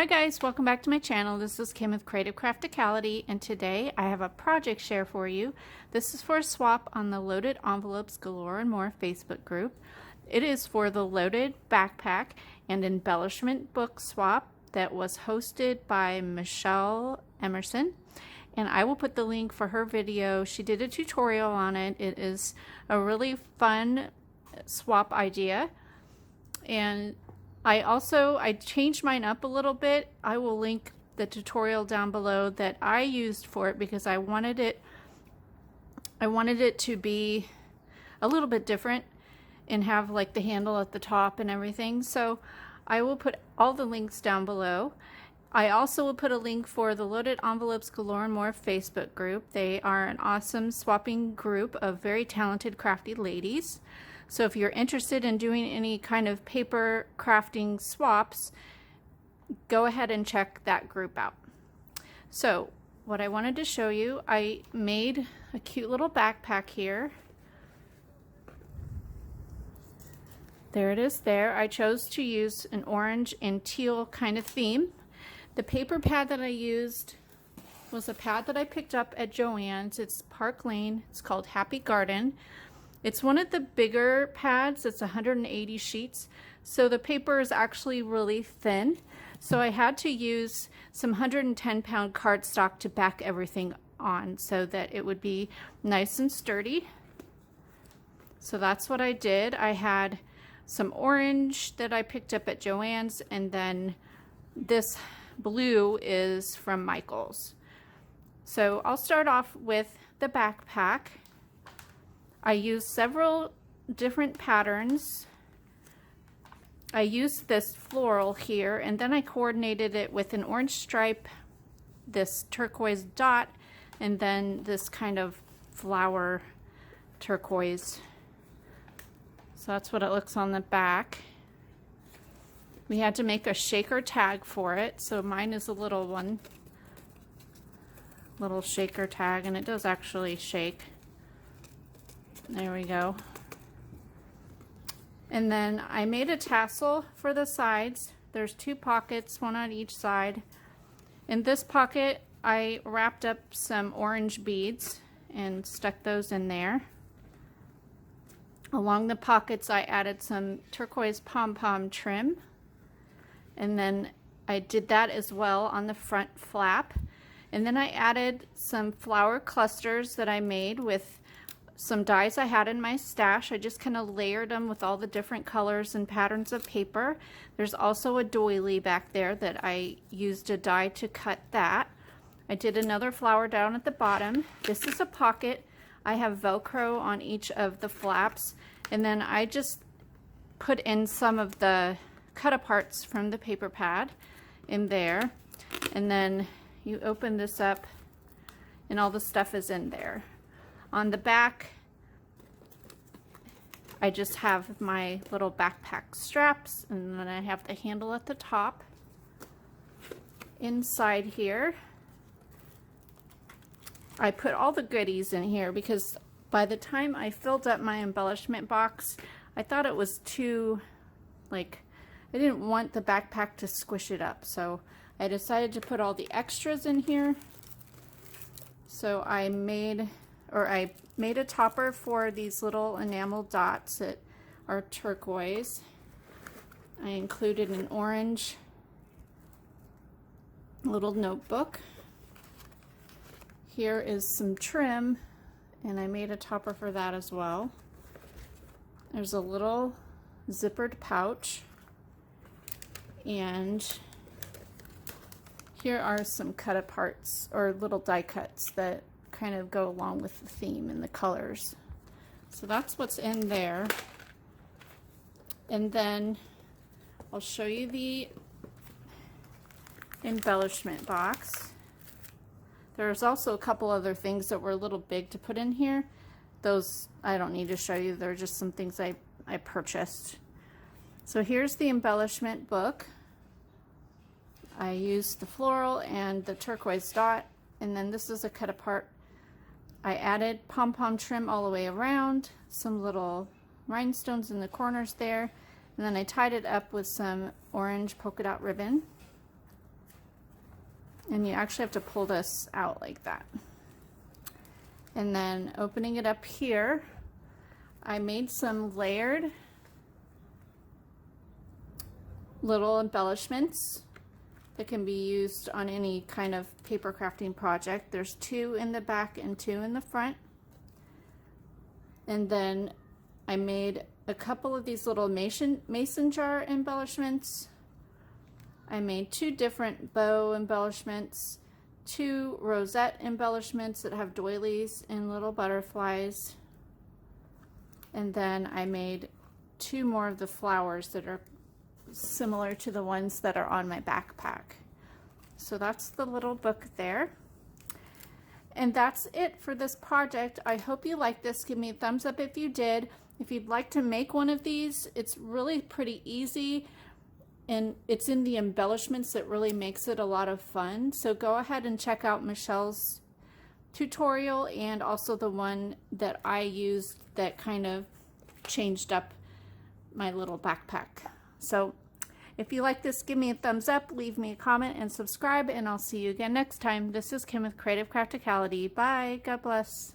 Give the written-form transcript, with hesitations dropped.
Hi guys, welcome back to my channel. This is Kim with Creative Crafticality, and today I have a project share for you. This is for a swap on the Loaded Envelopes Galore and More Facebook group. It is for the Loaded Backpack and Embellishment Book Swap that was hosted by Michelle Emerson. And I will put the link for her video. She did a tutorial on it. It is a really fun swap idea. And I changed mine up a little bit. I will link the tutorial down below that I used for it because I wanted it to be a little bit different and have like the handle at the top and everything. So I will put all the links down below. I also will put a link for the Loaded Envelopes Galore and More Facebook group. They are an awesome swapping group of very talented crafty ladies. So if you're interested in doing any kind of paper crafting swaps, go ahead and check that group out. So what I wanted to show you, I made a cute little backpack here. There it is there. I chose to use an orange and teal kind of theme. The paper pad that I used was a pad that I picked up at Joann's. It's Park Lane. It's called Happy Garden. It's one of the bigger pads. It's 180 sheets. So the paper is actually really thin. So I had to use some 110-pound cardstock to back everything on so that it would be nice and sturdy. So that's what I did. I had some orange that I picked up at Joann's, and then this blue is from Michael's. So I'll start off with the backpack. I used several different patterns. I used this floral here, and then I coordinated it with an orange stripe, this turquoise dot, and then this kind of flower turquoise. So that's what it looks on the back. We had to make a shaker tag for it, so mine is a little one, little shaker tag, and it does actually shake. There we go. And then I made a tassel for the sides. There's two pockets, one on each side. In this pocket, I wrapped up some orange beads and stuck those in there. Along the pockets, I added some turquoise pom-pom trim. And then I did that as well on the front flap. And then I added some flower clusters that I made with some dies I had in my stash. I just kind of layered them with all the different colors and patterns of paper. There's also a doily back there that I used a die to cut that. I did another flower down at the bottom. This is a pocket. I have Velcro on each of the flaps, and then I just put in some of the cut aparts from the paper pad in there, and then you open this up and all the stuff is in there. On the back, I just have my little backpack straps, and then I have the handle at the top. Inside here, I put all the goodies in here because by the time I filled up my embellishment box, I thought it was too, I didn't want the backpack to squish it up. So I decided to put all the extras in here. So I made a topper for these little enamel dots that are turquoise. I included an orange little notebook. Here is some trim, and I made a topper for that as well. There's a little zippered pouch, and here are some cut aparts or little die cuts that kind of go along with the theme and the colors. So that's what's in there. And then I'll show you the embellishment box. There's also a couple other things that were a little big to put in here. Those I don't need to show you. They're just some things I purchased. So here's the embellishment book. I used the floral and the turquoise dot, and then this is a cut apart. I added pom-pom trim all the way around, some little rhinestones in the corners there, and then I tied it up with some orange polka dot ribbon. And you actually have to pull this out like that. And then opening it up here, I made some layered little embellishments that can be used on any kind of paper crafting project. There's 2 in the back and 2 in the front. And then I made a couple of these little mason jar embellishments. I made 2 different bow embellishments, 2 rosette embellishments that have doilies and little butterflies. And then I made 2 more of the flowers that are similar to the ones that are on my backpack. So that's the little book there. And that's it for this project. I hope you liked this. Give me a thumbs up if you did. If you'd like to make one of these, it's really pretty easy, and it's in the embellishments that really makes it a lot of fun. So go ahead and check out Michelle's tutorial and also the one that I used that kind of changed up my little backpack. So if you like this, give me a thumbs up, leave me a comment, and subscribe, and I'll see you again next time. This is Kim with Creative Crafticality. Bye. God bless.